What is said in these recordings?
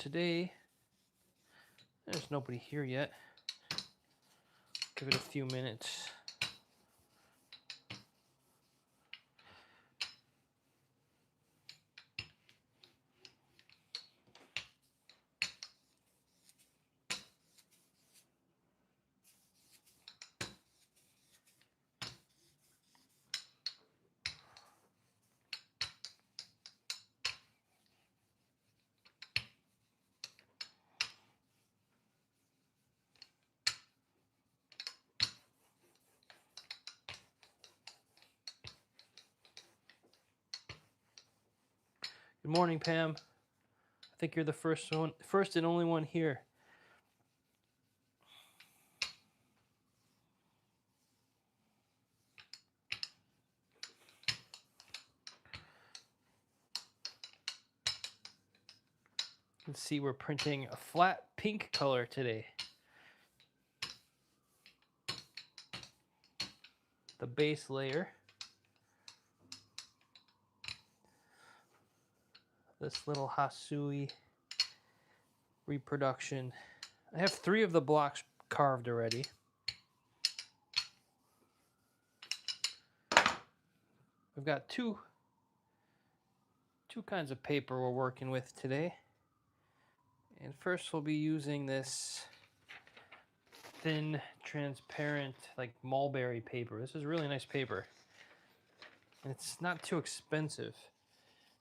today, there's nobody here yet. Give it a few minutes. Good morning, Pam. I think you're the first and only one here. You can see we're printing a flat pink color today. The base layer. This little Hasui Reproduction. I have 3 of the blocks carved already. We've got two kinds of paper we're working with today. And first we'll be using this thin, transparent, like mulberry paper. This is really nice paper. And it's not too expensive,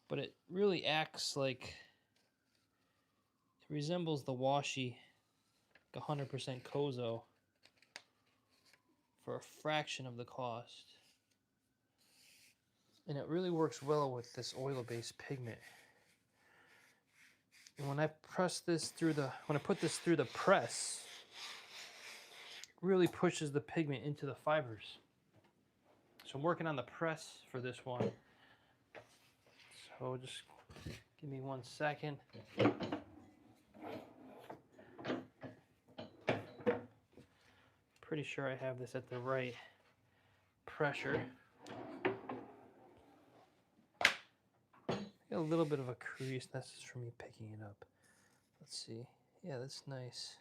but it really acts like, it resembles the washi, like 100% Kozo, for a fraction of the cost. And it really works well with this oil-based pigment. And when I put this through the press, it really pushes the pigment into the fibers. So I'm working on the press for this one. So just give me 1 second. Pretty sure I have this at the right pressure. Got a little bit of a crease. That's just from me picking it up. Let's see. Yeah, that's nice.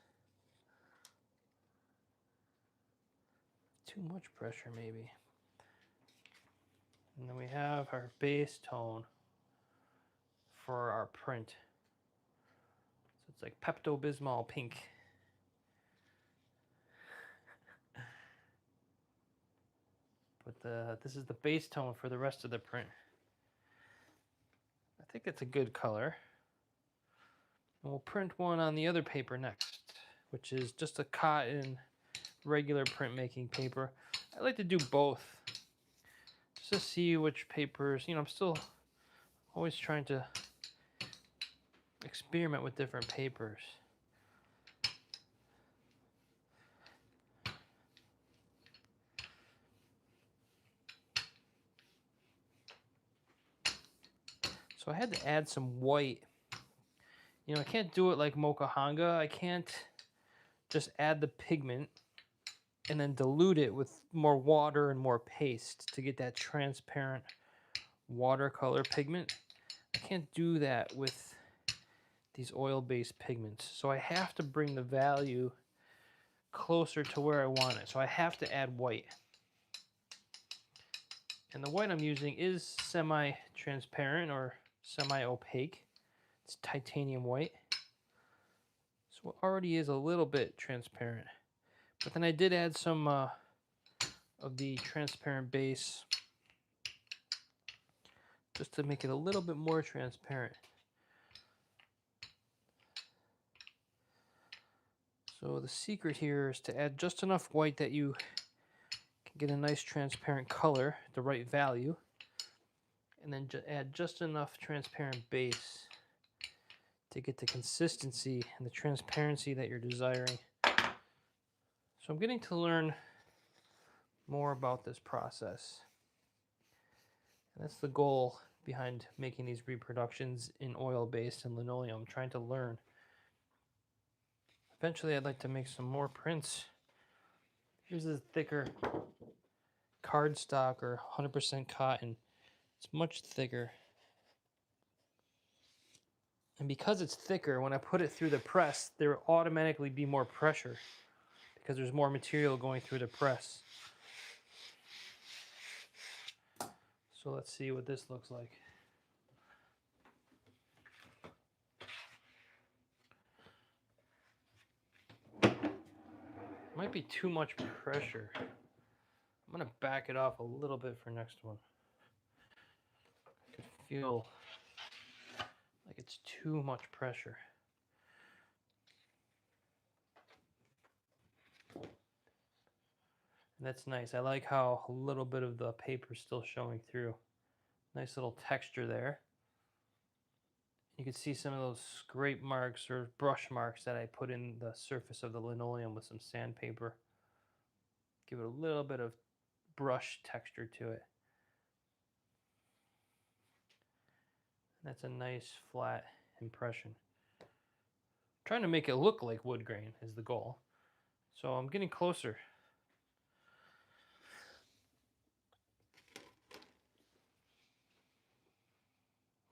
Too much pressure, maybe. And then we have our base tone for our print. So it's like Pepto-Bismol pink. But this is the base tone for the rest of the print. I think it's a good color. And we'll print one on the other paper next, which is just a cotton regular printmaking paper. I like to do both just to see which papers, I'm still always trying to experiment with different papers. So I had to add some white. I can't do it like Mokuhanga. I can't just add the pigment and then dilute it with more water and more paste to get that transparent watercolor pigment. I can't do that with these oil-based pigments. So I have to bring the value closer to where I want it. So I have to add white. And the white I'm using is semi-transparent or semi-opaque. It's titanium white. So it already is a little bit transparent. But then I did add some of the transparent base just to make it a little bit more transparent. So the secret here is to add just enough white that you can get a nice transparent color, the right value, and then add just enough transparent base to get the consistency and the transparency that you're desiring. So I'm getting to learn more about this process. And that's the goal behind making these reproductions in oil-based and linoleum, trying to learn. Eventually I'd like to make some more prints. Here's a thicker cardstock or 100% cotton. It's much thicker. And because it's thicker, when I put it through the press, there will automatically be more pressure because there's more material going through the press. So let's see what this looks like. Might be too much pressure. I'm gonna back it off a little bit for next one. I could feel like it's too much pressure. And that's nice. I like how a little bit of the paper is still showing through. Nice little texture there. You can see some of those scrape marks or brush marks that I put in the surface of the linoleum with some sandpaper. Give it a little bit of brush texture to it. That's a nice flat impression. Trying to make it look like wood grain is the goal. So I'm getting closer.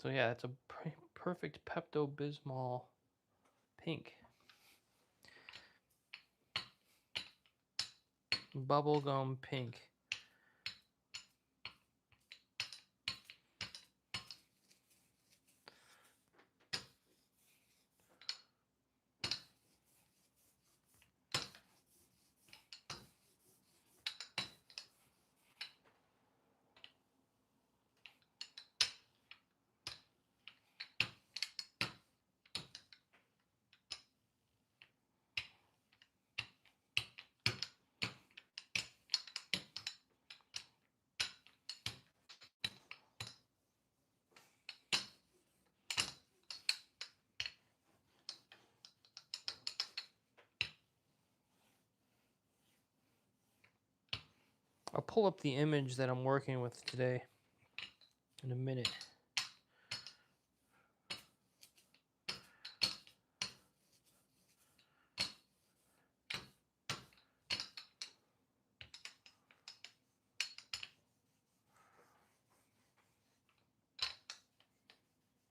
So yeah, it's a perfect Pepto-Bismol pink. Bubblegum pink. I'll pull up the image that I'm working with today in a minute.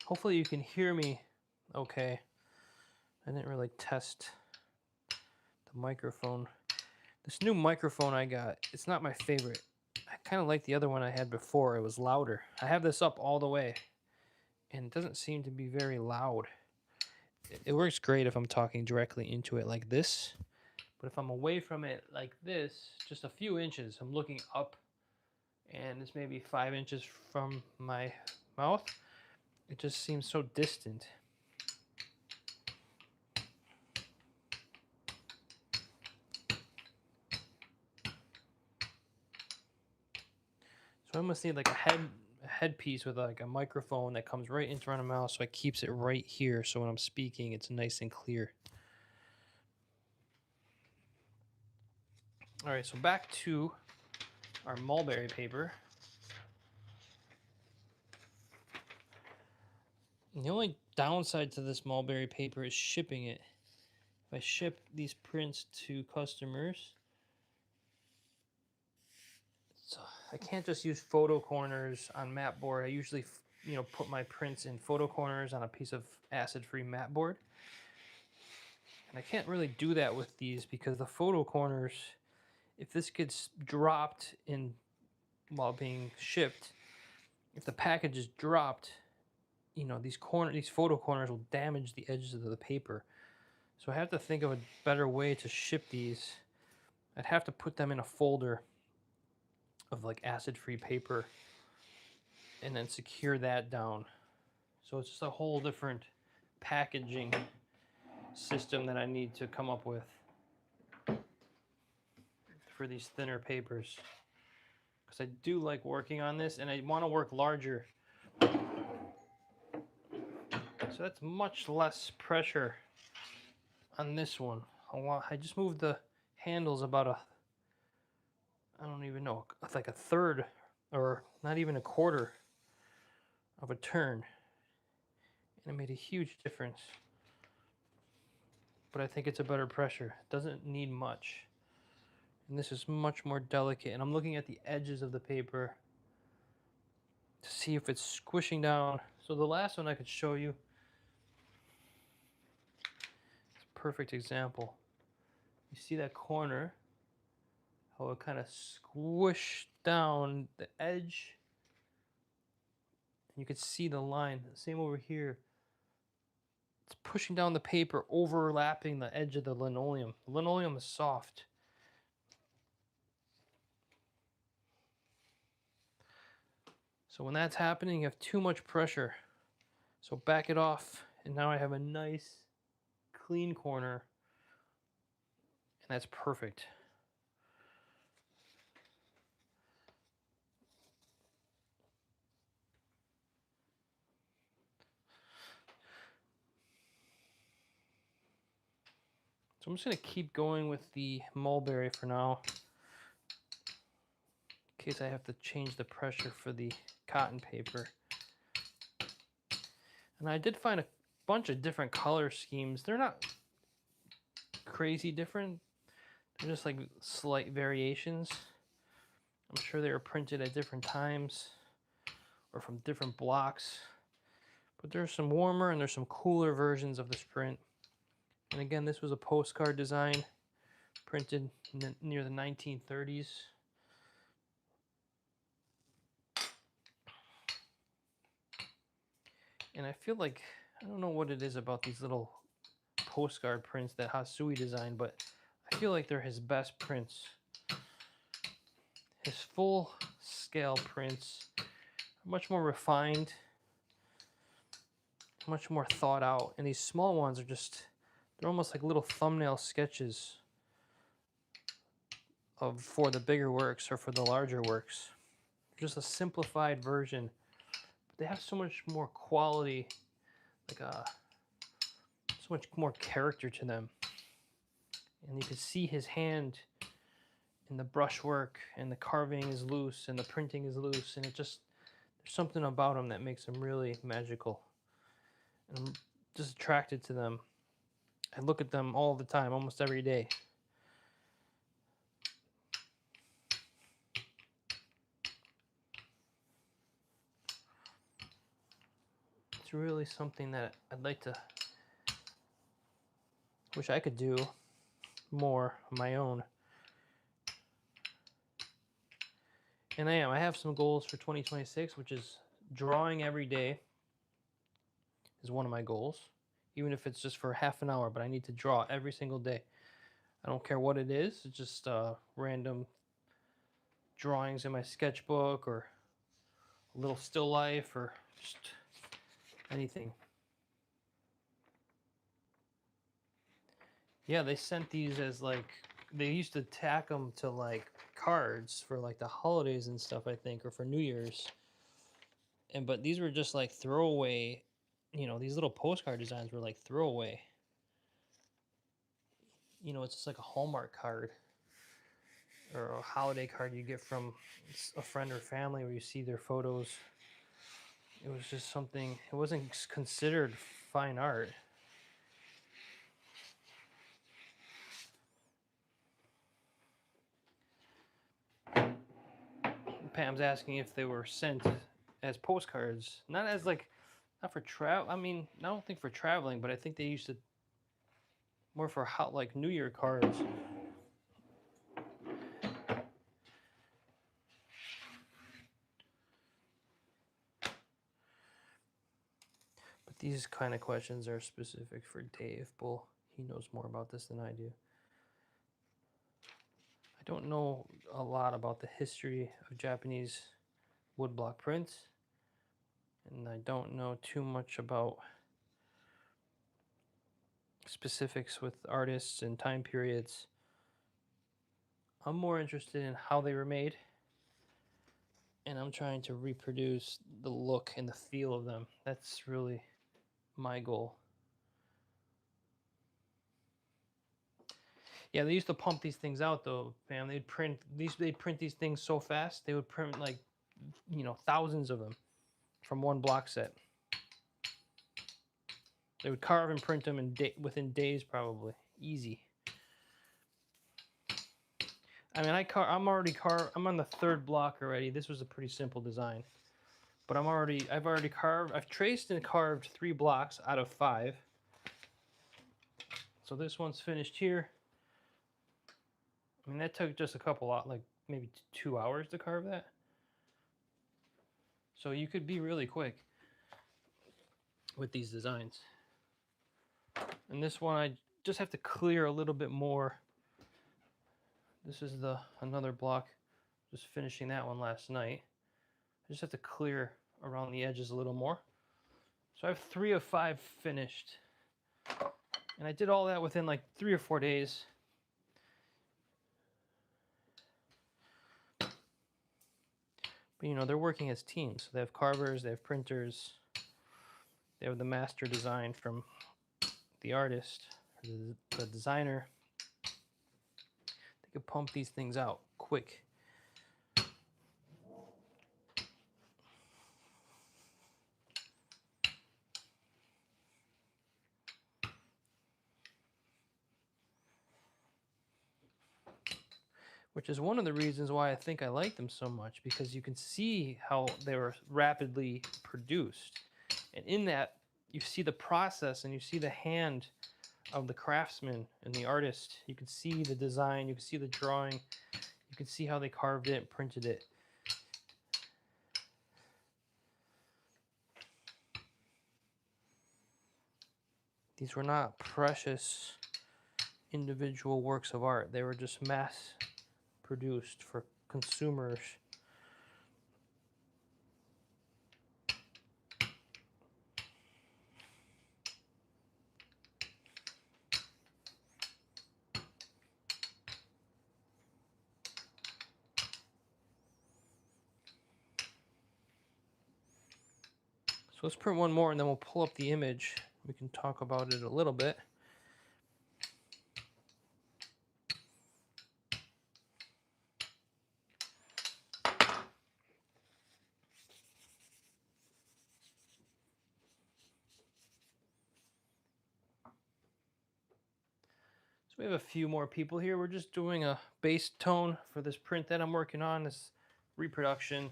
Hopefully you can hear me okay. I didn't really test the microphone. This new microphone I got, it's not my favorite. I kind of like the other one I had before. It was louder. I have this up all the way, and it doesn't seem to be very loud. It works great if I'm talking directly into it like this, but if I'm away from it like this, just a few inches, I'm looking up, and it's maybe 5 inches from my mouth, it just seems so distant. So I almost need like a headpiece with like a microphone that comes right in front of my mouth, so it keeps it right here, so when I'm speaking it's nice and clear. All right, so back to our mulberry paper. And the only downside to this mulberry paper is shipping it. If I ship these prints to customers, so I can't just use photo corners on mat board. I usually, put my prints in photo corners on a piece of acid-free mat board. And I can't really do that with these because the photo corners, if this gets dropped in while being shipped, if the package is dropped, these photo corners will damage the edges of the paper. So I have to think of a better way to ship these. I'd have to put them in a folder of like acid-free paper and then secure that down. So it's just a whole different packaging system that I need to come up with for these thinner papers. Because I do like working on this and I want to work larger. So that's much less pressure on this one. I just moved the handles about I don't even know, like a third or not even a quarter of a turn. And it made a huge difference. But I think it's a better pressure. It doesn't need much. And this is much more delicate. And I'm looking at the edges of the paper to see if it's squishing down. So the last one I could show you, perfect example. You see that corner, how it kind of squished down the edge. And you can see the line. Same over here. It's pushing down the paper, overlapping the edge of the linoleum. The linoleum is soft. So when that's happening, you have too much pressure. So back it off, and now I have a nice, clean corner, and that's perfect. So I'm just going to keep going with the mulberry for now, in case I have to change the pressure for the cotton paper. And I did find a bunch of different color schemes. They're not crazy different. They're just like slight variations. I'm sure they were printed at different times or from different blocks. But there's some warmer and there's some cooler versions of this print. And again, this was a postcard design printed near the 1930s. And I feel like, I don't know what it is about these little postcard prints that Hasui designed, but I feel like they're his best prints. His full scale prints are much more refined, much more thought out. And these small ones are just, they're almost like little thumbnail sketches for the bigger works or for the larger works. Just a simplified version. But they have so much more quality, like so much more character to them. And you can see his hand in the brushwork, and the carving is loose and the printing is loose, and it just, there's something about them that makes them really magical. And I'm just attracted to them. I look at them all the time, almost every day. It's really something that I'd like to, wish I could do more on my own. And I have some goals for 2026, which is drawing every day is one of my goals. Even if it's just for half an hour, but I need to draw every single day. I don't care what it is. It's just random drawings in my sketchbook or a little still life or just anything. Yeah, they sent these as like, they used to tack them to like cards for like the holidays and stuff, I think, or for New Year's. But these were just like throwaway, you know, these little postcard designs were like throwaway. You know, it's just like a Hallmark card or a holiday card you get from a friend or family where you see their photos. It was just something, it wasn't considered fine art. Pam's asking if they were sent as postcards, not as like, not for travel. I mean, I don't think for traveling, but I think they used to more for like New Year cards. But these kind of questions are specific for Dave Bull. He knows more about this than I do. I don't know a lot about the history of Japanese woodblock prints, and I don't know too much about specifics with artists and time periods. I'm more interested in how they were made, and I'm trying to reproduce the look and the feel of them. That's really my goal. Yeah, they used to pump these things out though, fam. They'd print these things so fast. They would print like, you know, thousands of them from one block set. They would carve and print them within days, probably. Easy. I mean, I'm on the third block already. This was a pretty simple design, but I've already traced and carved 3 blocks out of 5. So this one's finished here. I mean, that took just a couple, like maybe 2 hours to carve that. So you could be really quick with these designs. And this one, I just have to clear a little bit more. This is another block, just finishing that one last night. I just have to clear around the edges a little more. So I have 3 of 5 finished. And I did all that within like 3 or 4 days. But you know, they're working as teams. So they have carvers, they have printers, they have the master design from the artist, the designer. They could pump these things out quick. Which is one of the reasons why I think I like them so much, because you can see how they were rapidly produced. And in that, you see the process and you see the hand of the craftsman and the artist. You can see the design, you can see the drawing, you can see how they carved it and printed it. These were not precious individual works of art. They were just mass produced for consumers. So let's print one more and then we'll pull up the image. We can talk about it a little bit. So we have a few more people here. We're just doing a base tone for this print that I'm working on, this reproduction.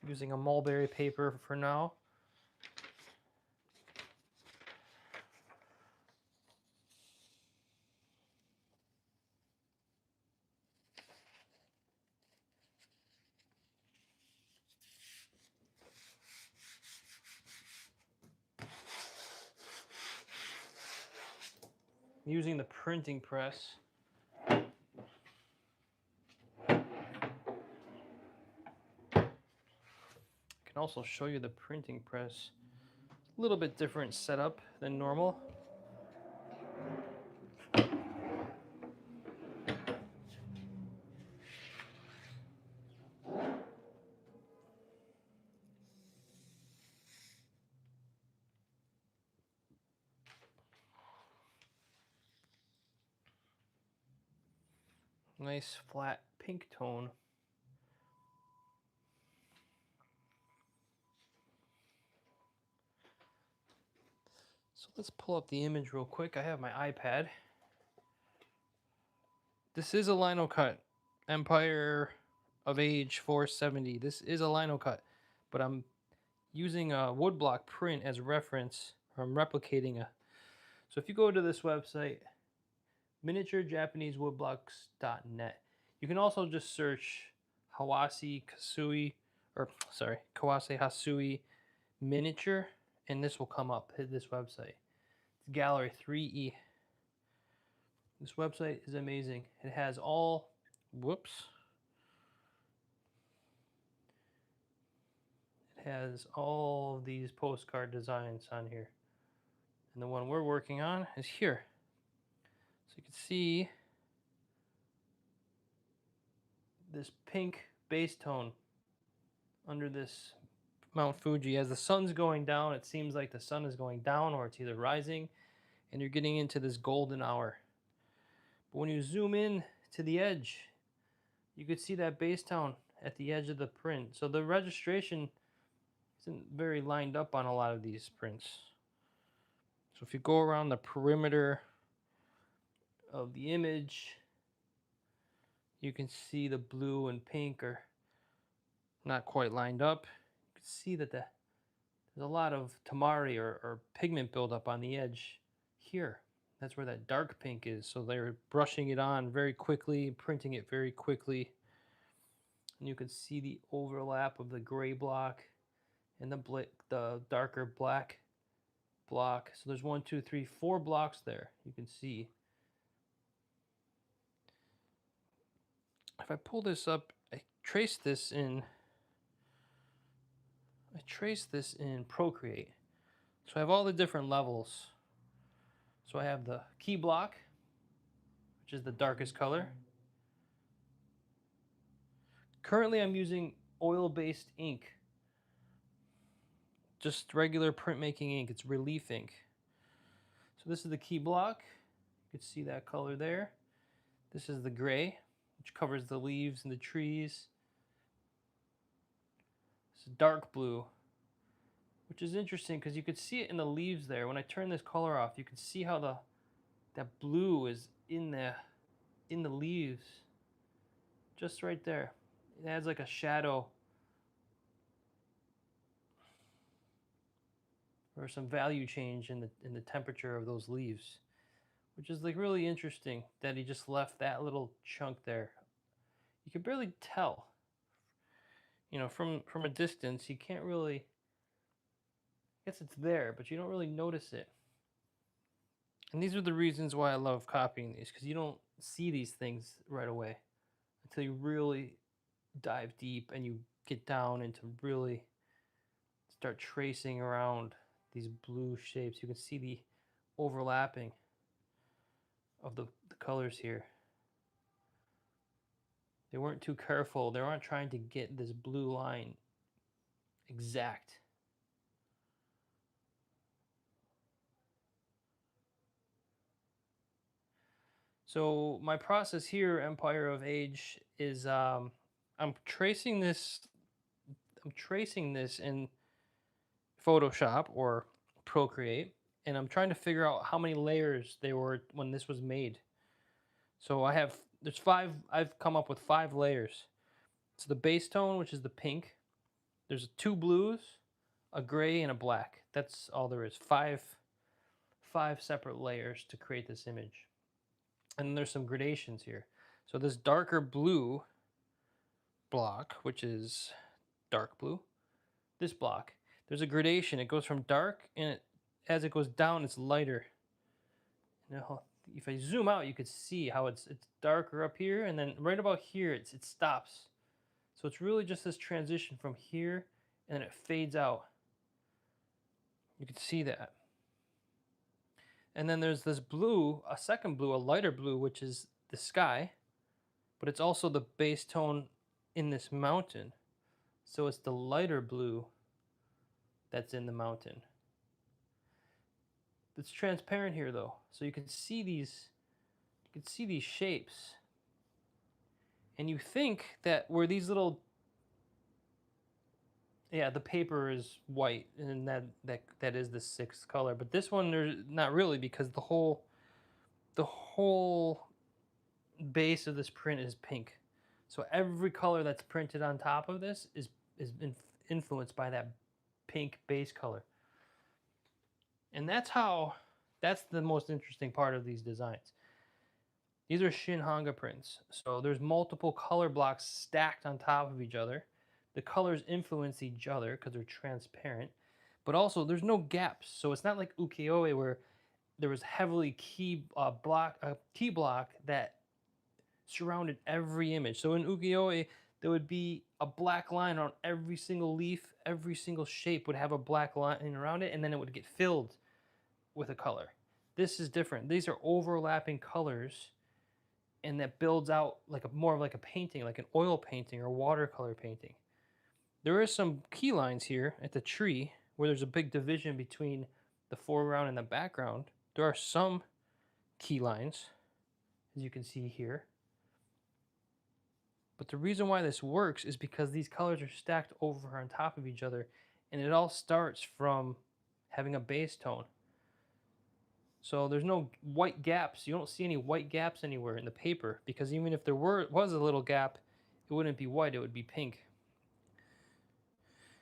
Using a mulberry paper for now. Using the printing press. I can also show you the printing press. A little bit different setup than normal. Nice flat pink tone. So let's pull up the image real quick. I have my iPad. This is a Linocut Empire of Age 470. This is a Linocut, but I'm using a woodblock print as reference. I'm replicating a. So if you go to this website, miniaturejapanesewoodblocks.net, you can also just search Kawase Hasui miniature, and this will come up. Hit this website. It's Gallery 3E. This website is amazing. It has all, it has all of these postcard designs on here. And the one we're working on is here. So you can see this pink base tone under this Mount Fuji. As the sun's going down, it seems like the sun is going down or it's either rising, and you're getting into this golden hour. But when you zoom in to the edge, you could see that base tone at the edge of the print. So the registration isn't very lined up on a lot of these prints. So if you go around the perimeter of the image, you can see the blue and pink are not quite lined up. You can see that the There's a lot of tamari or pigment buildup on the edge here. That's where that dark pink is. So they're brushing it on very quickly, printing it very quickly. And you can see the overlap of the gray block and the darker black block. So there's 1, 2, 3, 4 blocks there. You can see. If I pull this up, I trace this in Procreate. So I have all the different levels. So I have the key block, which is the darkest color. Currently I'm using oil-based ink. Just regular printmaking ink. It's relief ink. So this is the key block. You can see that color there. This is the gray, which covers the leaves and the trees. This is dark blue, which is interesting because you could see it in the leaves there. When I turn this color off, you can see how that blue is in the leaves, just right there. It adds like a shadow or some value change in the temperature of those leaves, which is like really interesting that he just left that little chunk there. You can barely tell, you know, from a distance. You can't really, I guess it's there, but you don't really notice it. And these are the reasons why I love copying these, because you don't see these things right away until you really dive deep and you get down into really start tracing around these blue shapes. You can see the overlapping of the colors here. They weren't too careful. They weren't trying to get this blue line exact. So my process here, Empire of Age, is I'm tracing this in Photoshop or Procreate, and I'm trying to figure out how many layers there were when this was made. So I've come up with 5 layers. So the base tone, which is the pink, there's 2 blues, a gray, and a black. That's all there is. Five separate layers to create this image. And then there's some gradations here. So this darker blue block, which is dark blue, this block, there's a gradation. It goes from dark, and as it goes down, it's lighter. Now, if I zoom out, you could see how it's darker up here, and then right about here, it stops. So it's really just this transition from here, and then it fades out. You can see that. And then there's this blue, a second blue, a lighter blue, which is the sky, but it's also the base tone in this mountain. So it's the lighter blue that's in the mountain. It's transparent here though, so you can see these shapes. And you think that where these little, yeah, the paper is white, and that is the 6th color, but this one there's not really, because the whole base of this print is pink. So every color that's printed on top of this is influenced by that pink base color. And that's the most interesting part of these designs. These are Shinhanga prints. So there's multiple color blocks stacked on top of each other. The colors influence each other because they're transparent, but also there's no gaps. So it's not like ukiyo-e where there was heavily key block that surrounded every image. So in ukiyo-e, there would be a black line on every single leaf. Every single shape would have a black line around it, and then it would get filled with a color. This is different. These are overlapping colors, and that builds out like more of like a painting, like an oil painting or watercolor painting. There are some key lines here at the tree where there's a big division between the foreground and the background. There are some key lines, as you can see here. But the reason why this works is because these colors are stacked over on top of each other, and it all starts from having a base tone. So there's no white gaps. You don't see any white gaps anywhere in the paper, because even if there was a little gap, it wouldn't be white, it would be pink.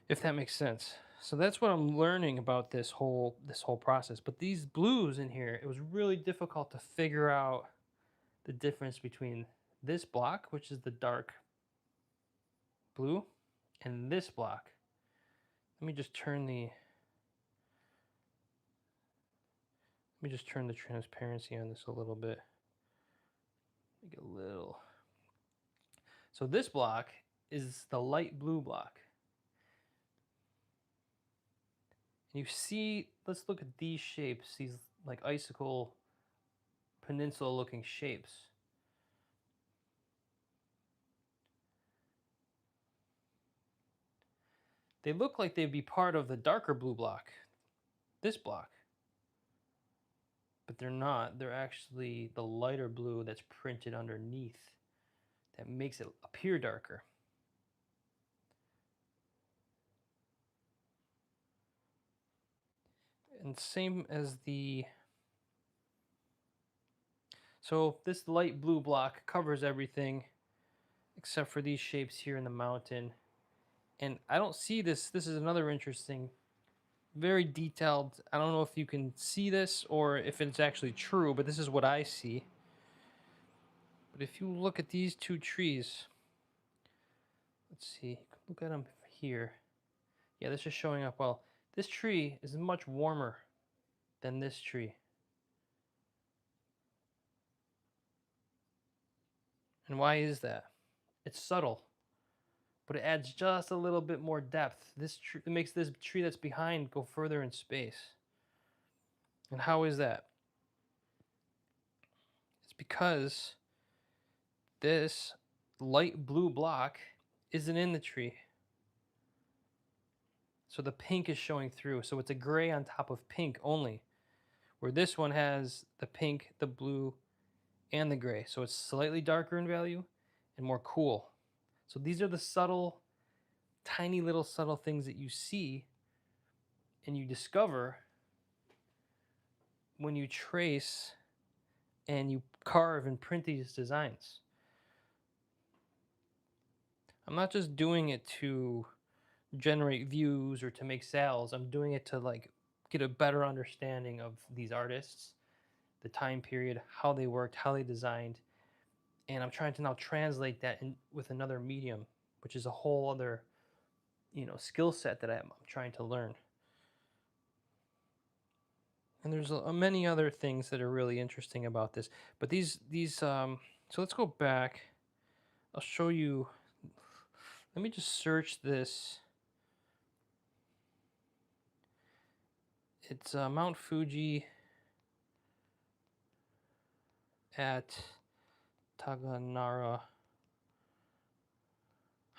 If that makes sense. So that's what I'm learning about this whole process. But these blues in here, it was really difficult to figure out the difference between this block, which is the dark blue, and this block. Let me just turn the transparency on this a little bit. Make it a little. So this block is the light blue block. And you see, let's look at these shapes, these like icicle peninsula looking shapes. They look like they'd be part of the darker blue block, this block. But they're not. They're actually the lighter blue that's printed underneath that makes it appear darker. And same as the... So this light blue block covers everything except for these shapes here in the mountain. And I don't see this. This is another interesting, very detailed. I don't know if you can see this or if it's actually true, but this is what I see. But if you look at these two trees, let's see, look at them here. Yeah, this is showing up well. This tree is much warmer than this tree. And why is that? It's subtle, but it adds just a little bit more depth. It makes this tree that's behind go further in space. And how is that? It's because this light blue block isn't in the tree. So the pink is showing through. So it's a gray on top of pink only, where this one has the pink, the blue, and the gray. So it's slightly darker in value and more cool. So these are the subtle, tiny little subtle things that you see and you discover when you trace and you carve and print these designs. I'm not just doing it to generate views or to make sales. I'm doing it to like get a better understanding of these artists, the time period, how they worked, how they designed, and I'm trying to now translate that with another medium, which is a whole other, skill set that I'm trying to learn. And there's many other things that are really interesting about this. But so let's go back. I'll show you. Let me just search this. It's Mount Fuji at Taganara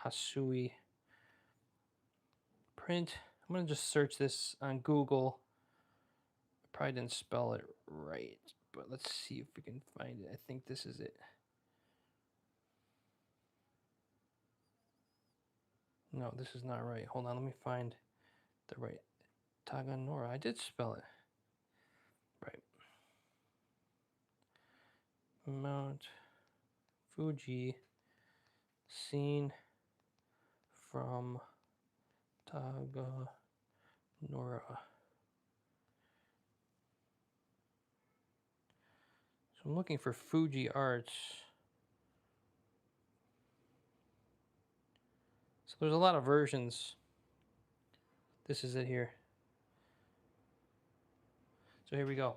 Hasui print. I'm going to just search this on Google. I probably didn't spell it right, but let's see if we can find it. I think this is it. No, this is not right. Hold on, let me find the right Taganora. I did spell it right. Mount Fuji seen from Taganora. So I'm looking for Fuji Arts. So there's a lot of versions. This is it here. So here we go.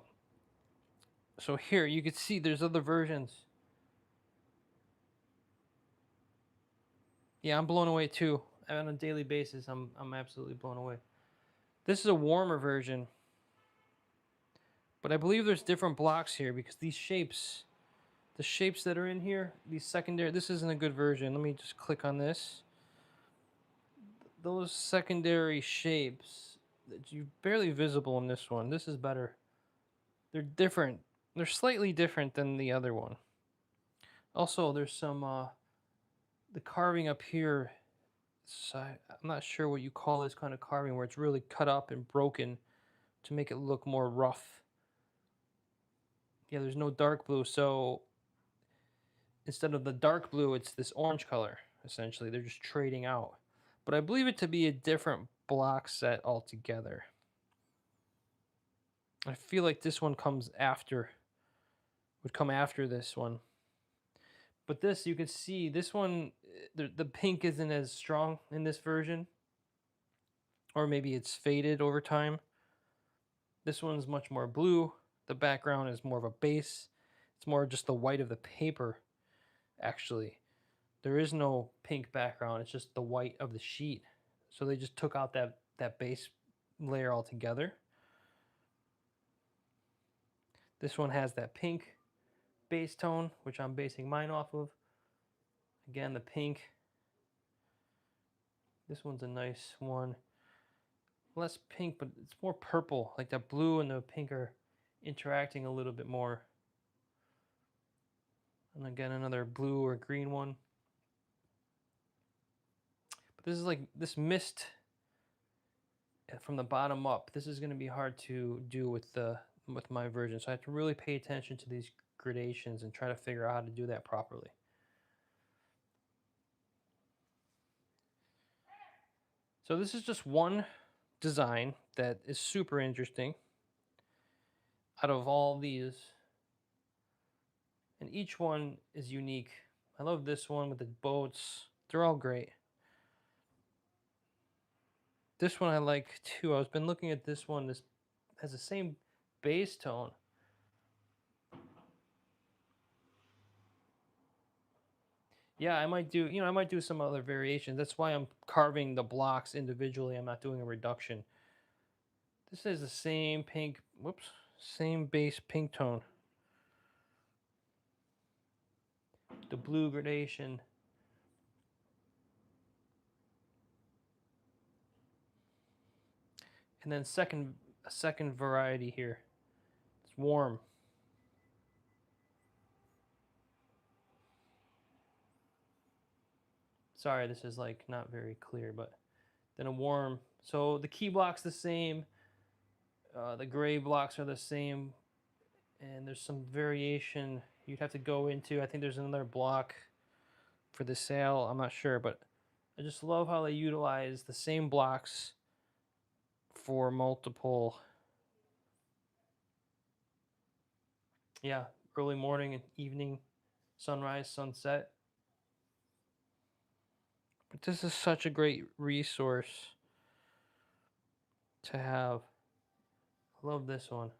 So here you can see there's other versions. Yeah, I'm blown away too. On a daily basis, I'm absolutely blown away. This is a warmer version. But I believe there's different blocks here because these shapes, the shapes that are in here, these secondary, this isn't a good version. Let me just click on this. Those secondary shapes, that you barely visible in this one. This is better. They're different. They're slightly different than the other one. Also, there's some, the carving up here, so I'm not sure what you call this kind of carving where it's really cut up and broken to make it look more rough. Yeah, there's no dark blue, so instead of the dark blue, it's this orange color, essentially. They're just trading out. But I believe it to be a different block set altogether. I feel like this one would come after this one. But this, you can see, this one, the pink isn't as strong in this version. Or maybe it's faded over time. This one's much more blue. The background is more of a base. It's more just the white of the paper, actually. There is no pink background. It's just the white of the sheet. So they just took out that base layer altogether. This one has that pink base tone, which I'm basing mine off of. Again, the pink. This one's a nice one. Less pink, but it's more purple. Like the blue and the pink are interacting a little bit more. And again, another blue or green one. But this is like this mist from the bottom up. This is going to be hard to do with my version. So I have to really pay attention to these gradations and try to figure out how to do that properly. So this is just one design that is super interesting out of all these. And each one is unique. I love this one with the boats. They're all great. This one I like too. I've been looking at this one. This has the same base tone. Yeah, I might do some other variations. That's why I'm carving the blocks individually. I'm not doing a reduction. This is the same pink, same base pink tone. The blue gradation. And then a second variety here. It's warm. Sorry, this is like not very clear, but then a warm. So the key block's the same. The gray blocks are the same. And there's some variation you'd have to go into. I think there's another block for the sail. I'm not sure, but I just love how they utilize the same blocks for multiple, early morning and evening, sunrise, sunset. But this is such a great resource to have. I love this one.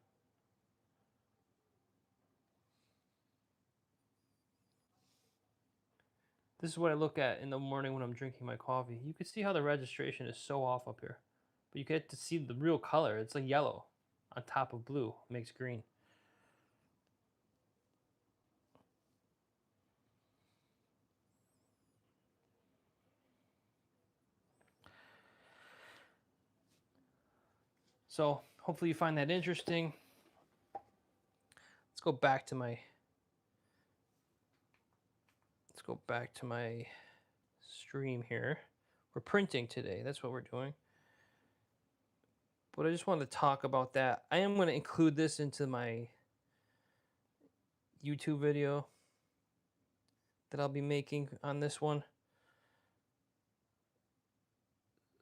This is what I look at in the morning when I'm drinking my coffee. You can see how the registration is so off up here. But you get to see the real color. It's like yellow on top of blue. It makes green. So hopefully you find that interesting. Let's go back to my stream here. We're printing today. That's what we're doing. But I just wanted to talk about that. I am going to include this into my YouTube video that I'll be making on this one.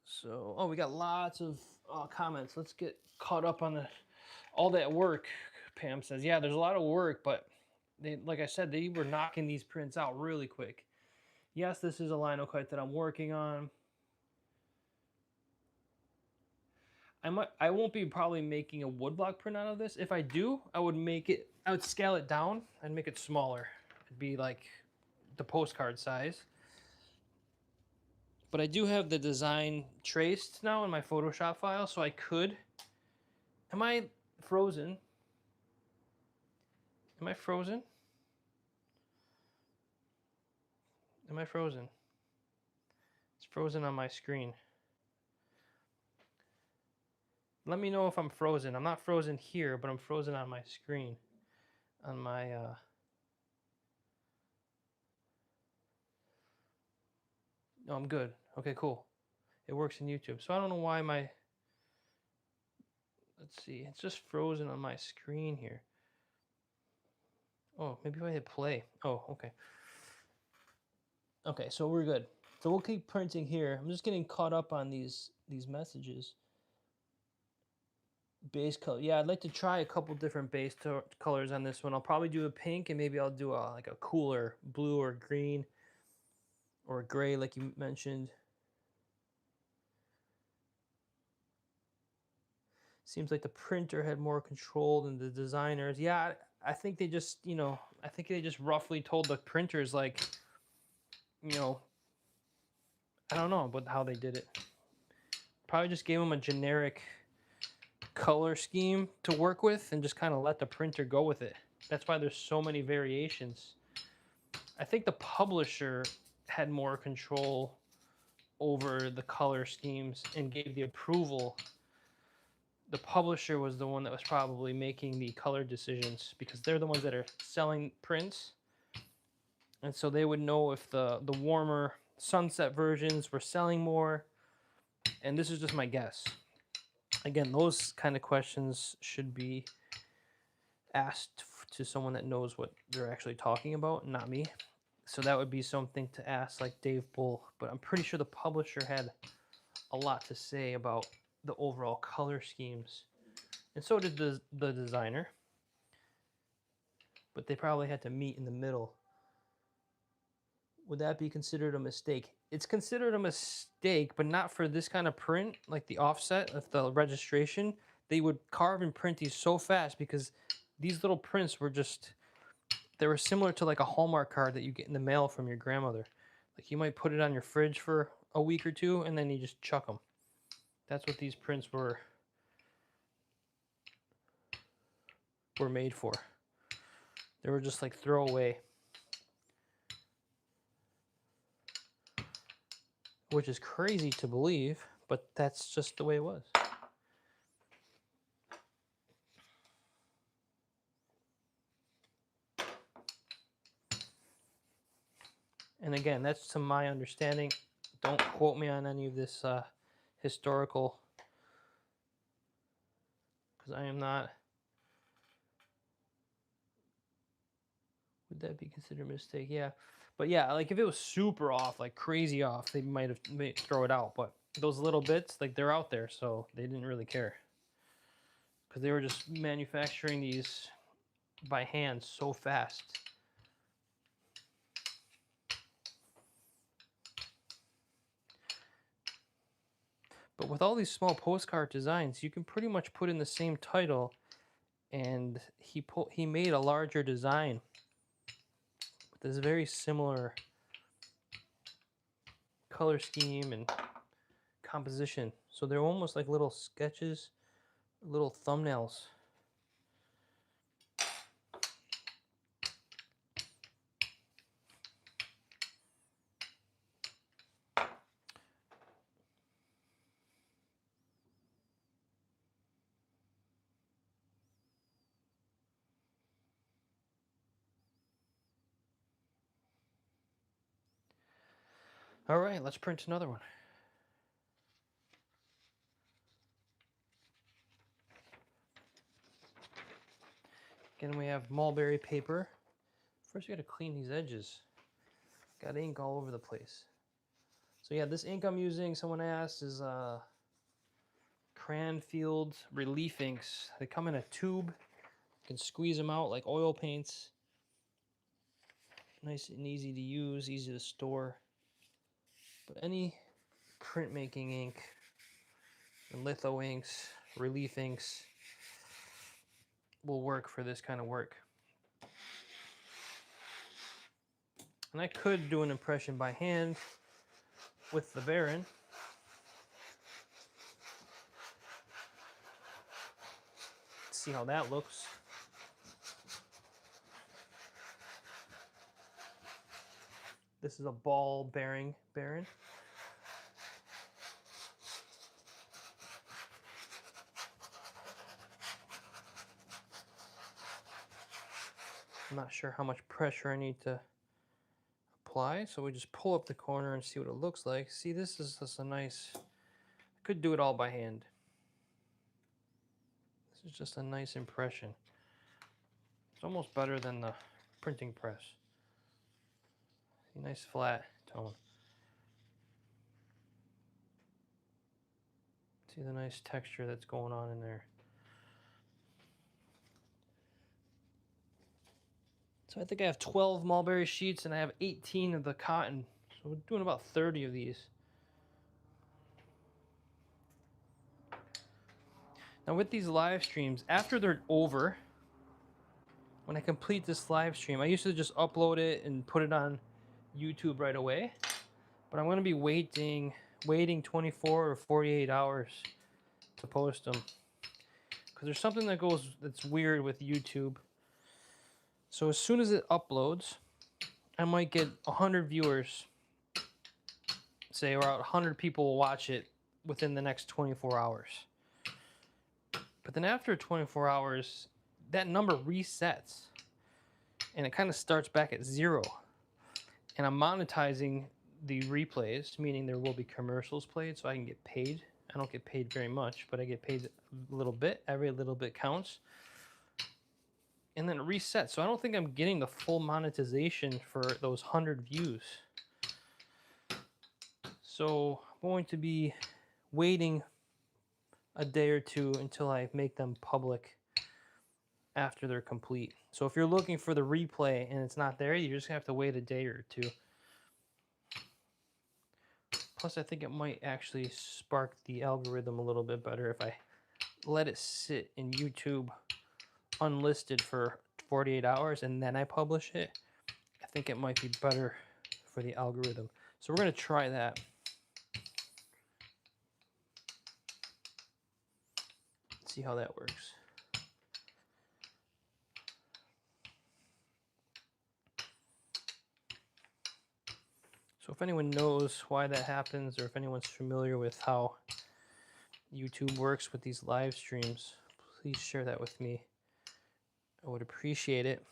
So, we got lots of comments. Let's get caught up on all that work. Pam says, yeah, there's a lot of work, but like I said, they were knocking these prints out really quick. Yes, this is a Linocut that I'm working on. I won't be probably making a woodblock print out of this. If I do, I would scale it down and make it smaller. It'd be like the postcard size. But I do have the design traced now in my Photoshop file, so I could. Am I frozen? Am I frozen? Am I frozen? It's frozen on my screen. Let me know if I'm frozen. I'm not frozen here, but I'm frozen on my screen. On my No, I'm good. Okay, cool. It works in YouTube. So I don't know why let's see. It's just frozen on my screen here. Oh, maybe if I hit play. Oh, okay. Okay, so we're good. So we'll keep printing here. I'm just getting caught up on these these messages. Base color. Yeah, I'd like to try a couple different base colors on this one. I'll probably do a pink, and maybe I'll do a like a cooler blue or green or gray like you mentioned. Seems like the printer had more control than the designers. Yeah, I think they just, I think they just roughly told the printers, like, I don't know about how they did it. Probably just gave them a generic color scheme to work with and just kind of let the printer go with it. That's why there's so many variations. I think the publisher had more control over the color schemes and gave the approval. The publisher was the one that was probably making the color decisions because they're the ones that are selling prints. And so they would know if the warmer sunset versions were selling more. And this is just my guess. Again, those kind of questions should be asked to someone that knows what they're actually talking about, not me. So that would be something to ask like Dave Bull. But I'm pretty sure the publisher had a lot to say about the overall color schemes. And so did the designer. But they probably had to meet in the middle. Would that be considered a mistake? It's considered a mistake, but not for this kind of print, like the offset of the registration. They would carve and print these so fast because these little prints were just, they were similar to like a Hallmark card that you get in the mail from your grandmother. Like you might put it on your fridge for a week or two and then you just chuck them. That's what these prints were made for. They were just like throwaway. Which is crazy to believe, but that's just the way it was. And again, that's to my understanding. Don't quote me on any of this historical, because I am not. Would that be considered a mistake? Yeah. But yeah, like if it was super off, like crazy off, they might have throw it out. But those little bits, like they're out there, so they didn't really care. Because they were just manufacturing these by hand so fast. But with all these small postcard designs, you can pretty much put in the same title, and he made a larger design with this very similar color scheme and composition. So they're almost like little sketches, little thumbnails. All right, let's print another one. Again, we have mulberry paper. First, we got to clean these edges. Got ink all over the place. So yeah, this ink I'm using, someone asked, is Cranfield Relief Inks. They come in a tube. You can squeeze them out like oil paints. Nice and easy to use, easy to store. But any printmaking ink, and litho inks, relief inks, will work for this kind of work. And I could do an impression by hand with the Baron. Let's see how that looks. This is a ball bearing Baron. I'm not sure how much pressure I need to apply, so we just pull up the corner and see what it looks like. See, this is just a nice, I could do it all by hand. This is just a nice impression. It's almost better than the printing press. See, nice flat tone. See the nice texture that's going on in there. So I think I have 12 mulberry sheets and I have 18 of the cotton. So we're doing about 30 of these. Now with these live streams, after they're over, when I complete this live stream, I used to just upload it and put it on YouTube right away. But I'm going to be waiting 24 or 48 hours to post them. Because there's something that's weird with YouTube. So as soon as it uploads, I might get 100 viewers, say, or 100 people will watch it within the next 24 hours. But then after 24 hours, that number resets. And it kind of starts back at 0. And I'm monetizing the replays, meaning there will be commercials played so I can get paid. I don't get paid very much, but I get paid a little bit. Every little bit counts. And then it resets. So I don't think I'm getting the full monetization for those 100 views. So I'm going to be waiting a day or two until I make them public after they're complete. So if you're looking for the replay and it's not there, you just have to wait a day or two. Plus, I think it might actually spark the algorithm a little bit better if I let it sit in YouTube unlisted for 48 hours and then I publish it. I think it might be better for the algorithm. So we're going to try that. See how that works. So if anyone knows why that happens, or if anyone's familiar with how YouTube works with these live streams, please share that with me. I would appreciate it.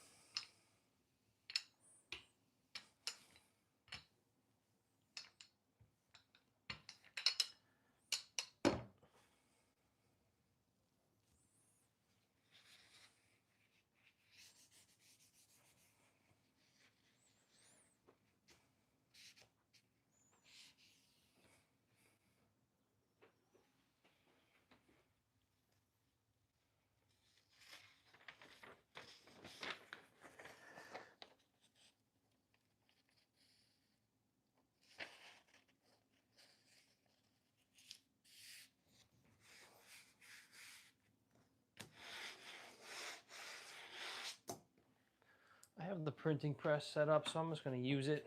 I have the printing press set up, so I'm just going to use it.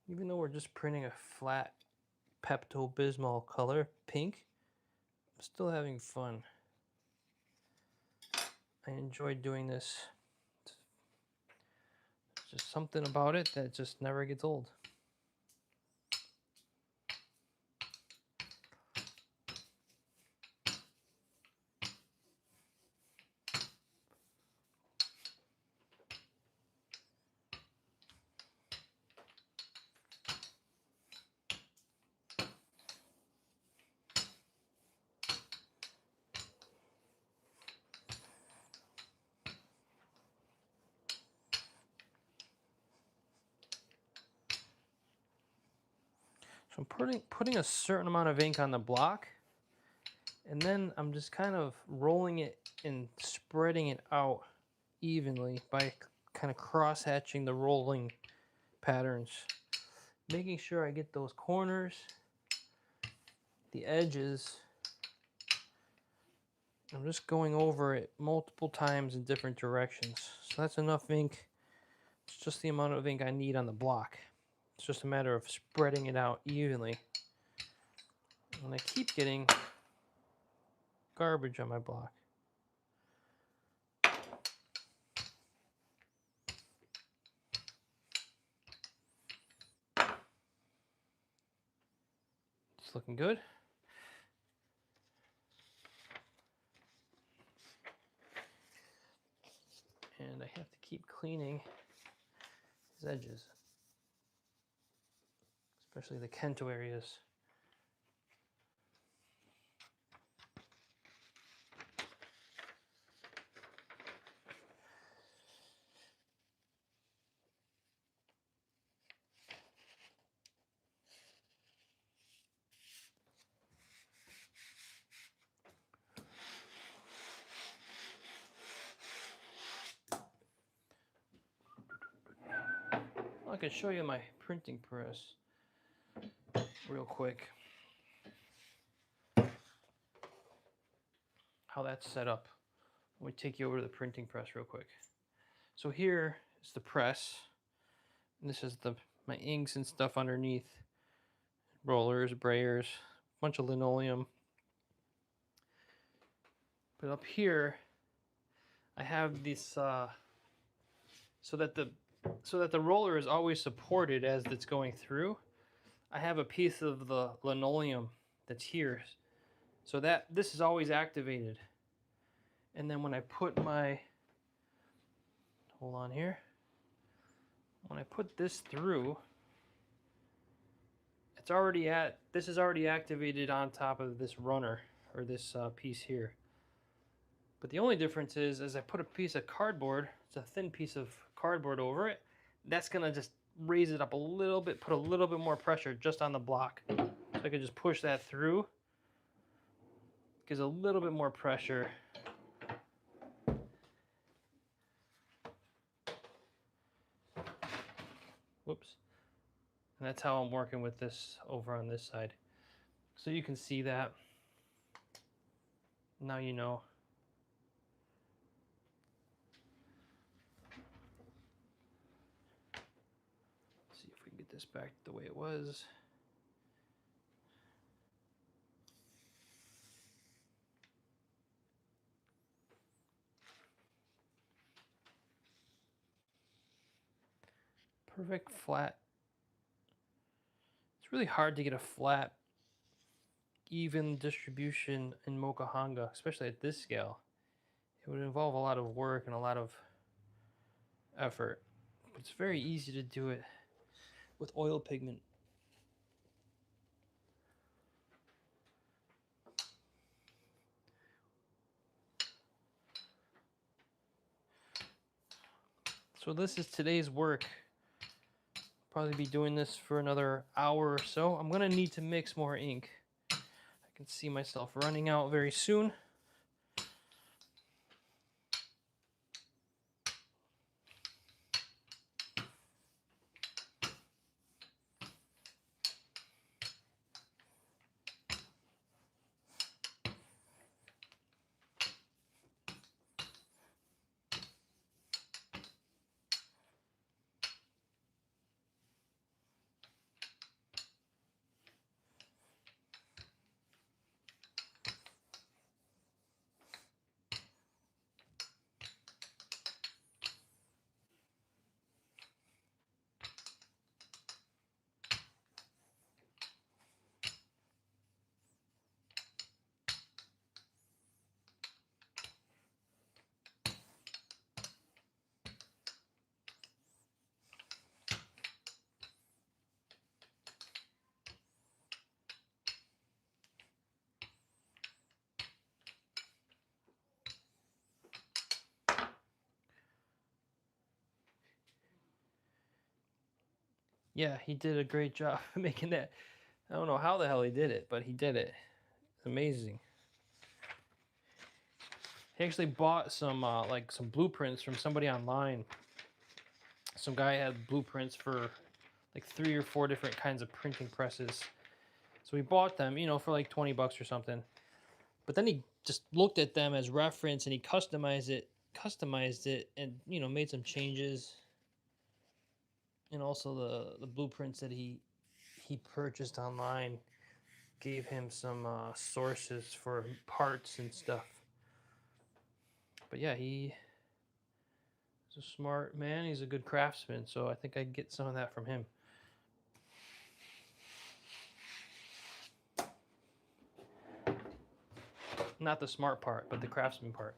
Even though we're just printing a flat Pepto-Bismol color, pink, I'm still having fun. I enjoy doing this. There's just something about it that just never gets old. So I'm putting a certain amount of ink on the block, and then I'm just kind of rolling it and spreading it out evenly by kind of cross-hatching the rolling patterns, making sure I get those corners, the edges. I'm just going over it multiple times in different directions. So that's enough ink. It's just the amount of ink I need on the block. It's just a matter of spreading it out evenly. And I keep getting garbage on my block. It's looking good. And I have to keep cleaning his edges, especially the Kento areas. I can show you my printing press real quick, how that's set up. Let me take you over to the printing press real quick. So here is the press, and this is my inks and stuff underneath, rollers, brayers, a bunch of linoleum. But up here, I have this so that the roller is always supported as it's going through. I have a piece of the linoleum that's here, so that this is always activated. And then when I put my, hold on here, when I put this through, this is already activated on top of this runner, or this piece here. But the only difference is I put a piece of cardboard, it's a thin piece of cardboard over it, that's gonna just raise it up a little bit, put a little bit more pressure just on the block. So I could just push that through, gives a little bit more pressure. Whoops. And that's how I'm working with this over on this side. So you can see that. Now you know. Let's see if we can get this back the way it was. Perfect flat. It's really hard to get a flat, even distribution in Mokuhanga, especially at this scale. It would involve a lot of work and a lot of effort. But it's very easy to do it with oil pigment. So this is today's work. Probably be doing this for another hour or so. I'm gonna need to mix more ink. I can see myself running out very soon. Yeah, he did a great job making that. I don't know how the hell he did it, but he did it. It's amazing. He actually bought some like some blueprints from somebody online. Some guy had blueprints for like 3 or 4 different kinds of printing presses. So he bought them, you know, for like 20 bucks or something. But then he just looked at them as reference and he customized it and, you know, made some changes. And also the blueprints that he purchased online gave him some sources for parts and stuff. But yeah, he's a smart man. He's a good craftsman, so I think I'd get some of that from him. Not the smart part, but the craftsman part.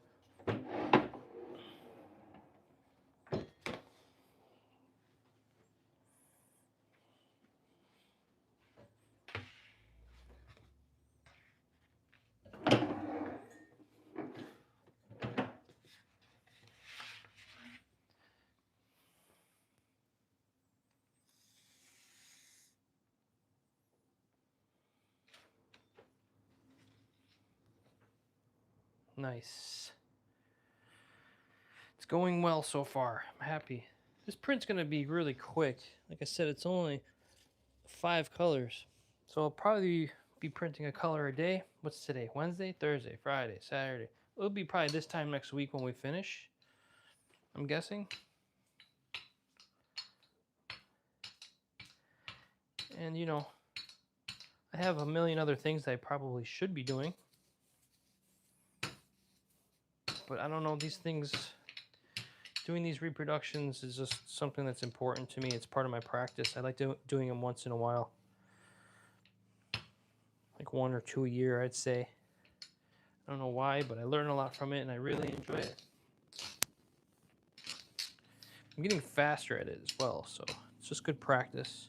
Nice. It's going well so far. I'm happy. This print's going to be really quick. Like I said, it's only 5 colors. So I'll probably be printing a color a day. What's today? Wednesday, Thursday, Friday, Saturday. It'll be probably this time next week when we finish, I'm guessing. And you know, I have a million other things that I probably should be doing. But I don't know, these things, doing these reproductions is just something that's important to me. It's part of my practice. I like doing them once in a while. Like 1 or 2 a year, I'd say. I don't know why, but I learn a lot from it and I really enjoy it. I'm getting faster at it as well, so it's just good practice.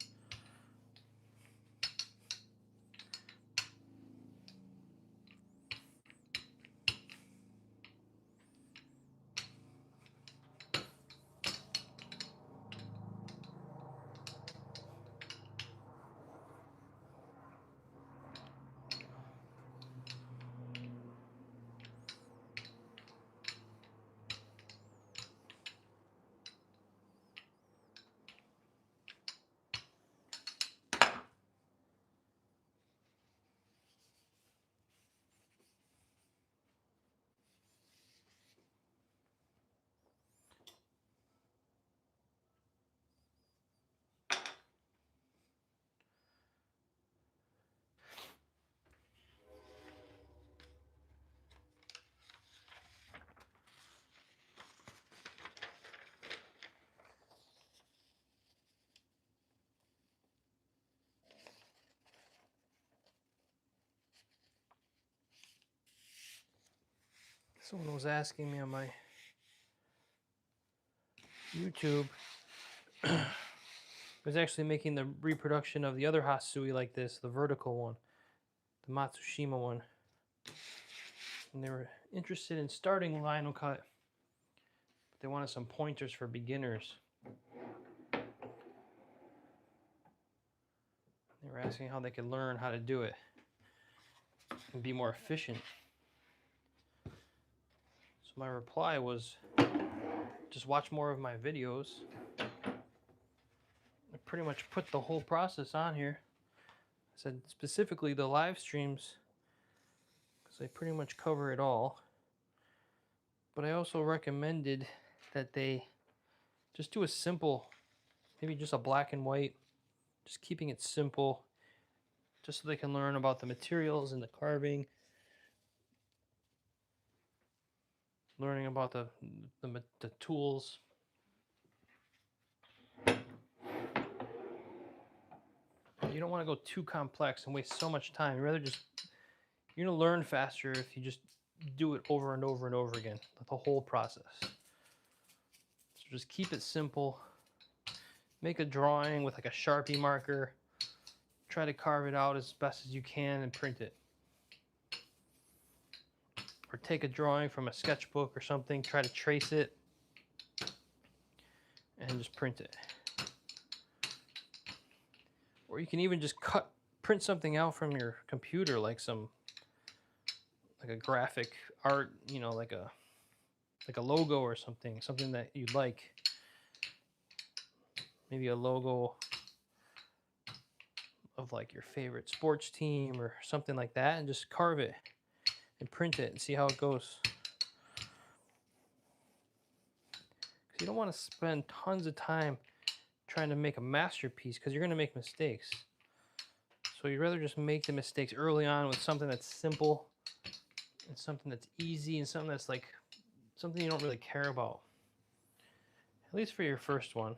Someone was asking me on my YouTube, I was actually making the reproduction of the other Hasui like this, the vertical one, the Matsushima one. And they were interested in starting Linocut, but they wanted some pointers for beginners. They were asking how they could learn how to do it and be more efficient. So my reply was, just watch more of my videos. I pretty much put the whole process on here. I said specifically the live streams, because I pretty much cover it all. But I also recommended that they just do a simple, maybe just a black and white, just keeping it simple, just so they can learn about the materials and the carving, learning about the tools. You don't want to go too complex and waste so much time. You're going to learn faster if you just do it over and over and over again, the whole process. So just keep it simple. Make a drawing with like a Sharpie marker. Try to carve it out as best as you can and print it. Or take a drawing from a sketchbook or something, try to trace it, and just print it. Or you can even just print something out from your computer, like a graphic art, you know, like a logo or something that you like. Maybe a logo of like your favorite sports team or something like that, and just carve it and print it and see how it goes. Because you don't want to spend tons of time trying to make a masterpiece, because you're going to make mistakes. So you'd rather just make the mistakes early on with something that's simple and something that's easy and something that's like something you don't really care about. At least for your first one.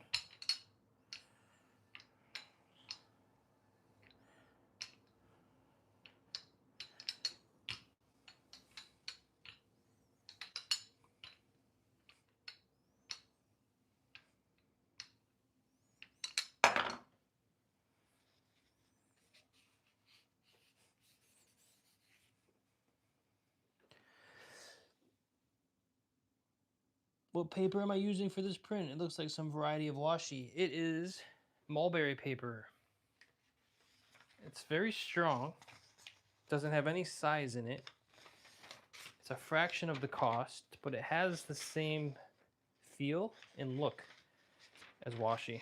What paper am I using for this print? It looks like some variety of washi. It is mulberry paper. It's very strong. Doesn't have any size in it. It's a fraction of the cost, but it has the same feel and look as washi.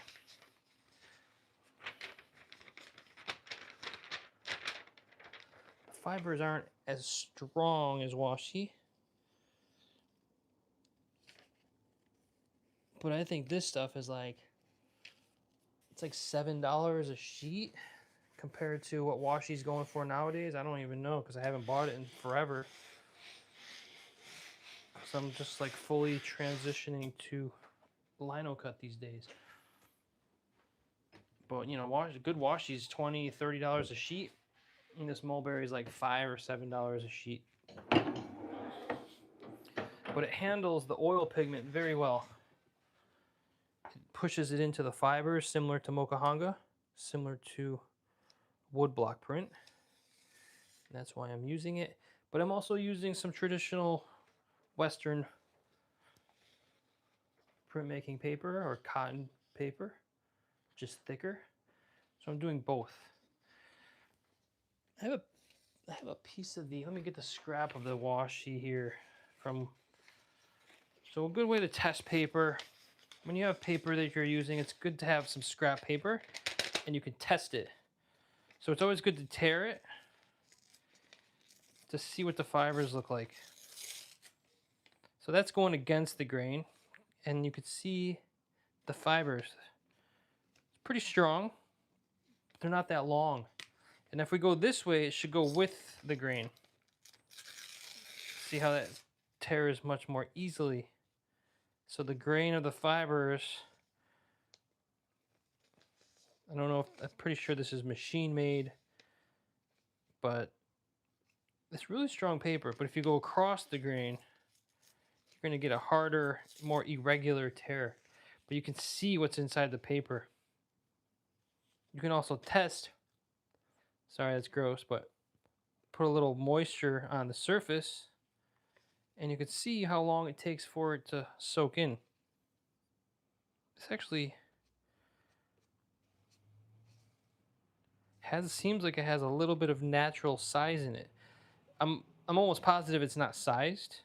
The fibers aren't as strong as washi, but I think this stuff is like, it's like $7 a sheet compared to what washi's going for nowadays. I don't even know because I haven't bought it in forever. So I'm just like fully transitioning to Linocut these days. But you know, good washi is $20, $30 a sheet. And this mulberry is like $5 or $7 a sheet. But it handles the oil pigment very well. It pushes it into the fibers, similar to Mokuhanga, similar to woodblock print. And that's why I'm using it. But I'm also using some traditional Western printmaking paper or cotton paper, just thicker. So I'm doing both. I have a piece of the, let me get the scrap of the washi here from, so a good way to test paper, when you have paper that you're using, it's good to have some scrap paper and you can test it. So it's always good to tear it to see what the fibers look like. So that's going against the grain, and you can see the fibers. It's pretty strong, but they're not that long. And if we go this way, it should go with the grain. See how that tears much more easily. So the grain of the fibers, I don't know if, I'm pretty sure this is machine made, but it's really strong paper. But if you go across the grain, you're going to get a harder, more irregular tear. But you can see what's inside the paper. You can also test, sorry that's gross, but put a little moisture on the surface and you can see how long it takes for it to soak in. This actually seems like it has a little bit of natural size in it. I'm almost positive it's not sized,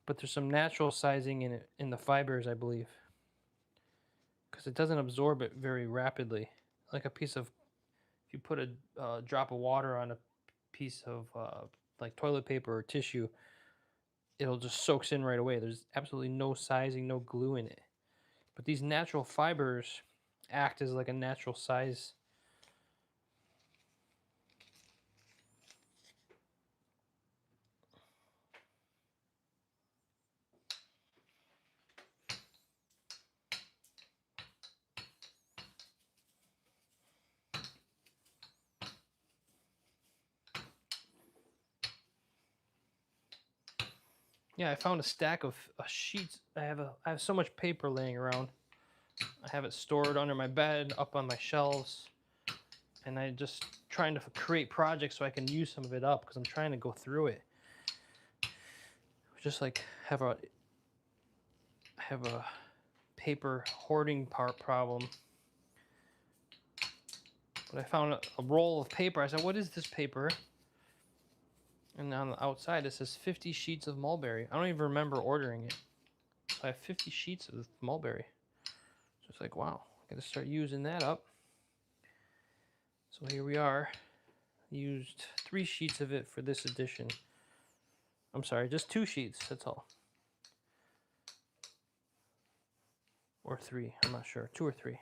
but there's some natural sizing in it, in the fibers, I believe, because it doesn't absorb it very rapidly. Like a piece of, if you put a drop of water on a piece of like toilet paper or tissue, it'll just soaks in right away. There's absolutely no sizing, no glue in it. But these natural fibers act as like a natural size. Yeah, I found a stack of sheets. I have so much paper laying around. I have it stored under my bed, up on my shelves, and I'm just trying to create projects so I can use some of it up because I'm trying to go through it. Just like have a paper hoarding problem. But I found a roll of paper. I said, "What is this paper?" And on the outside it says 50 sheets of mulberry. I don't even remember ordering it. So I have 50 sheets of mulberry. So it's like, wow, I gotta start using that up. So here we are. Used 3 sheets of it for this edition. I'm sorry, just 2 sheets, that's all. Or 3, I'm not sure, 2 or 3.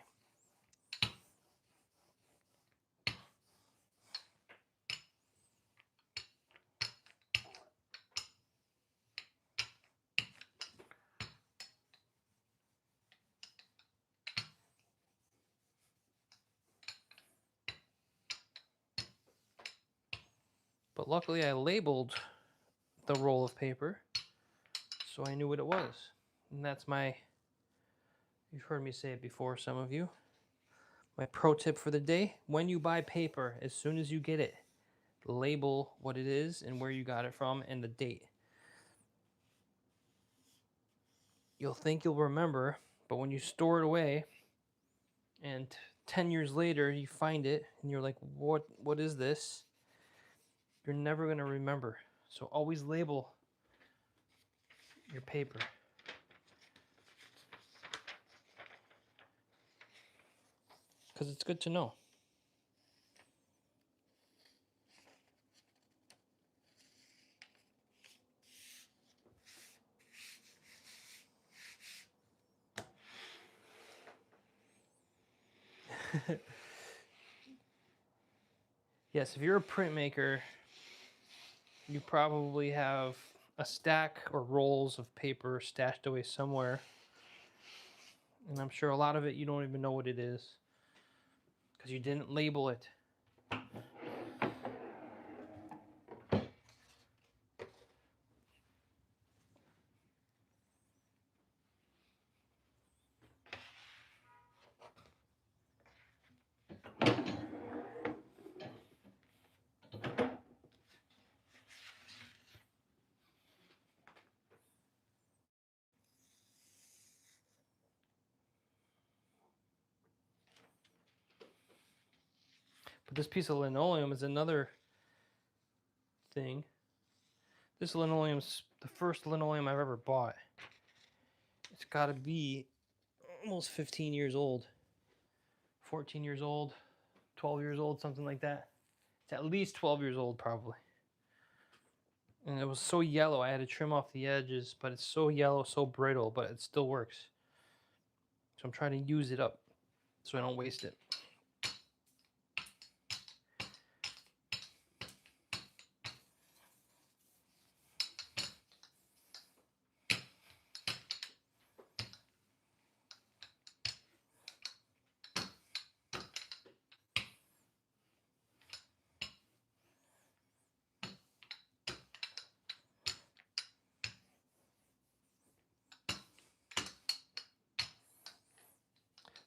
But luckily I labeled the roll of paper so I knew what it was. And that's my, you've heard me say it before, some of you. My pro tip for the day, when you buy paper, as soon as you get it, label what it is and where you got it from and the date. you'll think you'll remember, but when you store it away and 10 years later you find it and you're like, what is this? You're never going to remember. So always label your paper. Because it's good to know. Yes, if you're a printmaker, you probably have a stack or rolls of paper stashed away somewhere. And I'm sure a lot of it you don't even know what it is because you didn't label it. But this piece of linoleum is another thing. This linoleum's the first linoleum I've ever bought. It's got to be almost 15 years old. 14 years old, 12 years old, something like that. It's at least 12 years old probably. And it was so yellow, I had to trim off the edges, but it's so yellow, so brittle, but it still works. So I'm trying to use it up so I don't waste it.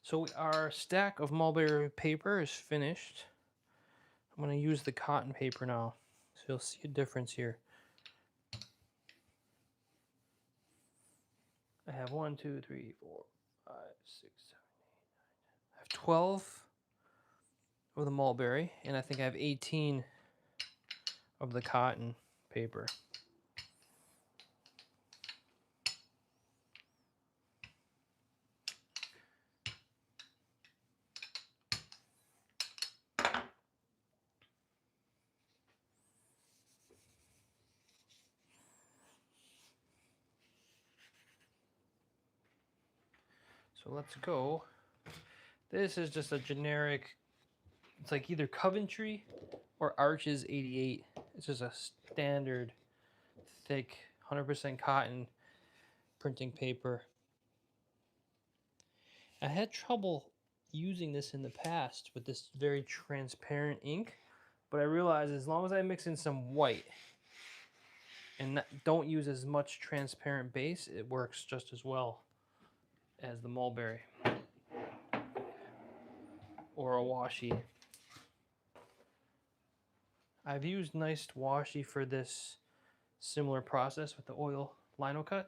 So our stack of mulberry paper is finished. I'm going to use the cotton paper now, so you'll see a difference here. I have 1, 2, 3, 4, 5, 6, 7, 8, 9. I have 12 of the mulberry, and I think I have 18 of the cotton paper. So let's go. This is just a generic, it's like either Coventry or Arches 88. It's just a standard, thick, 100% cotton printing paper. I had trouble using this in the past with this very transparent ink, but I realized as long as I mix in some white and don't use as much transparent base, it works just as well as the mulberry or a washi. I've used nice washi for this similar process with the oil Linocut,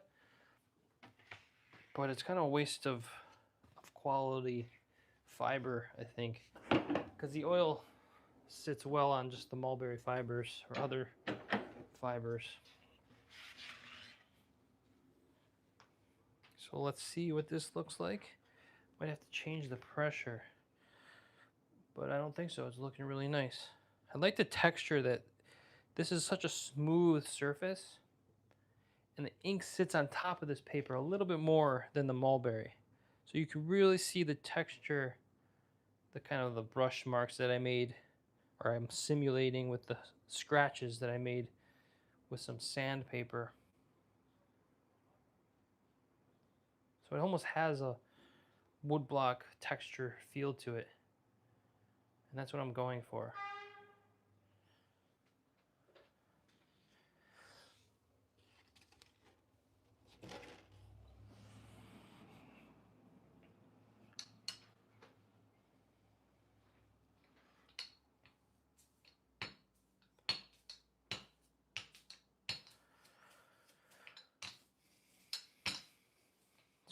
but it's kind of a waste of quality fiber, I think, because the oil sits well on just the mulberry fibers or other fibers. So let's see what this looks like. Might have to change the pressure, but I don't think so. It's looking really nice. I like the texture that this is such a smooth surface, and the ink sits on top of this paper a little bit more than the mulberry. So you can really see the texture, the kind of the brush marks that I made, or I'm simulating with the scratches that I made with some sandpaper. So it almost has a woodblock texture feel to it. And that's what I'm going for.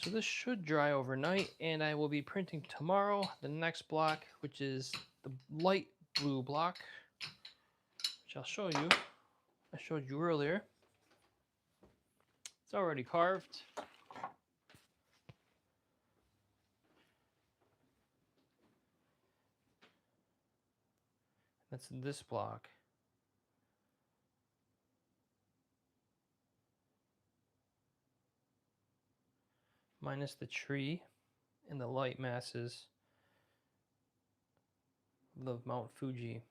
So this should dry overnight, and I will be printing tomorrow the next block, which is the light blue block, which I'll show you. I showed you earlier. It's already carved. That's this block. Minus the tree and the light masses of Mount Fuji.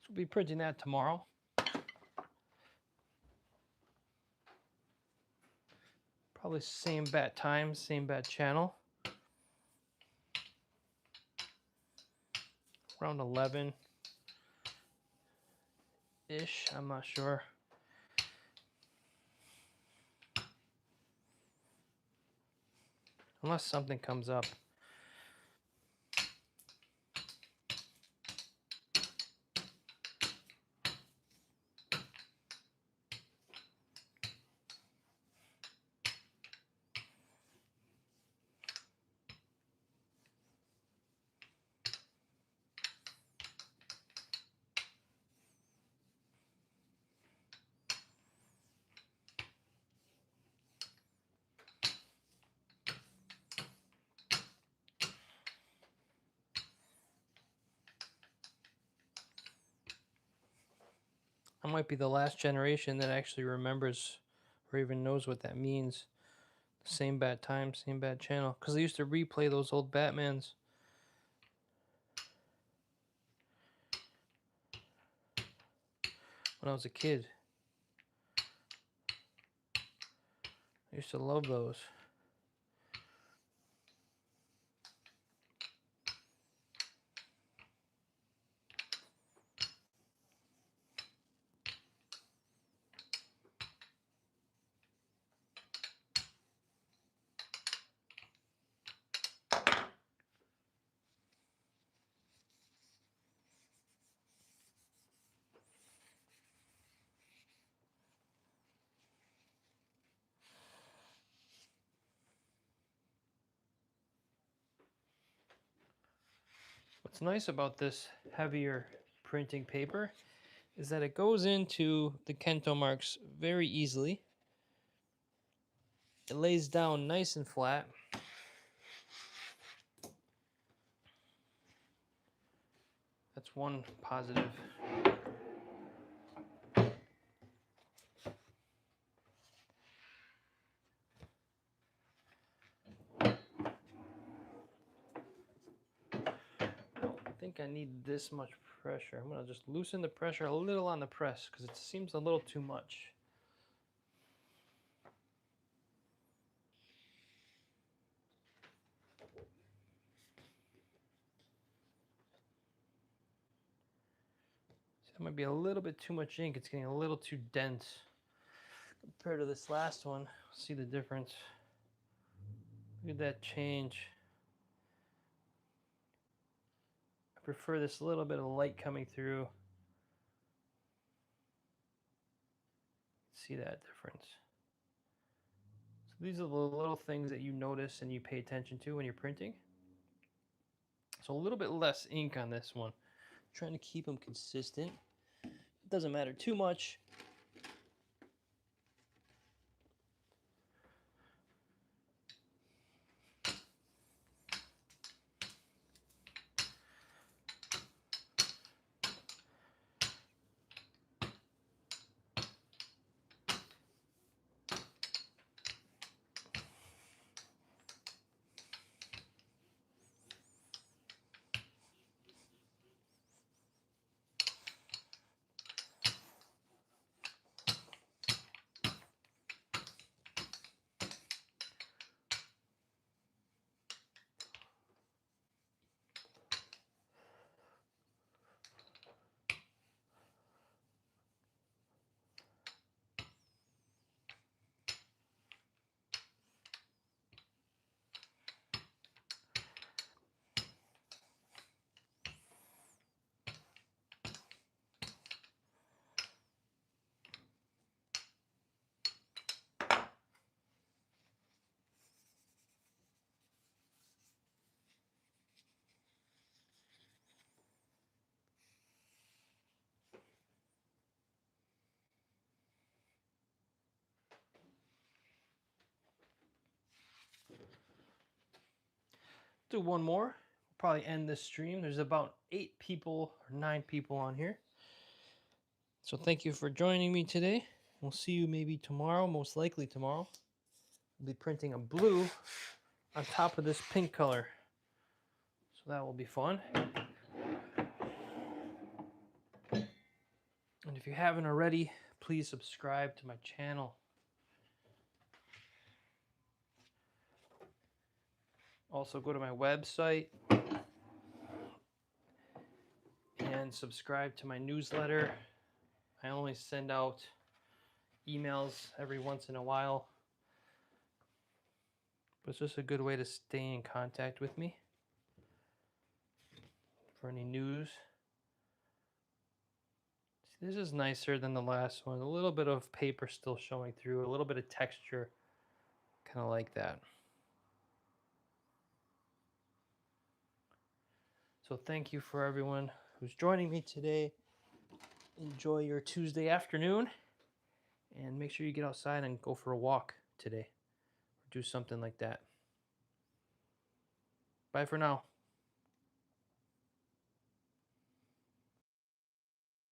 So we'll be printing that tomorrow. Probably same bat time, same bat channel. Around 11-ish, I'm not sure. Unless something comes up. I might be the last generation that actually remembers or even knows what that means. Same bat time, same bat channel. Because I used to replay those old Batmans. When I was a kid. I used to love those. What's nice about this heavier printing paper is that it goes into the Kento marks very easily. It lays down nice and flat. That's one positive. I think I need this much pressure. I'm going to just loosen the pressure a little on the press because it seems a little too much. That might be a little bit too much ink. It's getting a little too dense compared to this last one. See the difference. Look at that change. I prefer this little bit of light coming through. See that difference. So these are the little things that you notice and you pay attention to when you're printing. So a little bit less ink on this one. I'm trying to keep them consistent. It doesn't matter too much. do one more. We'll probably end this stream. There's about 8 people or 9 people on here. So thank you for joining me today. We'll see you maybe tomorrow, most likely tomorrow. We'll be printing a blue on top of this pink color. So that will be fun. And if you haven't already, please subscribe to my channel. Also go to my website and subscribe to my newsletter. I only send out emails every once in a while, but it's just a good way to stay in contact with me for any news. See, this is nicer than the last one. A little bit of paper still showing through, a little bit of texture, kind of like that. So thank you for everyone who's joining me today. Enjoy your Tuesday afternoon, and make sure you get outside and go for a walk today, or do something like that. Bye for now.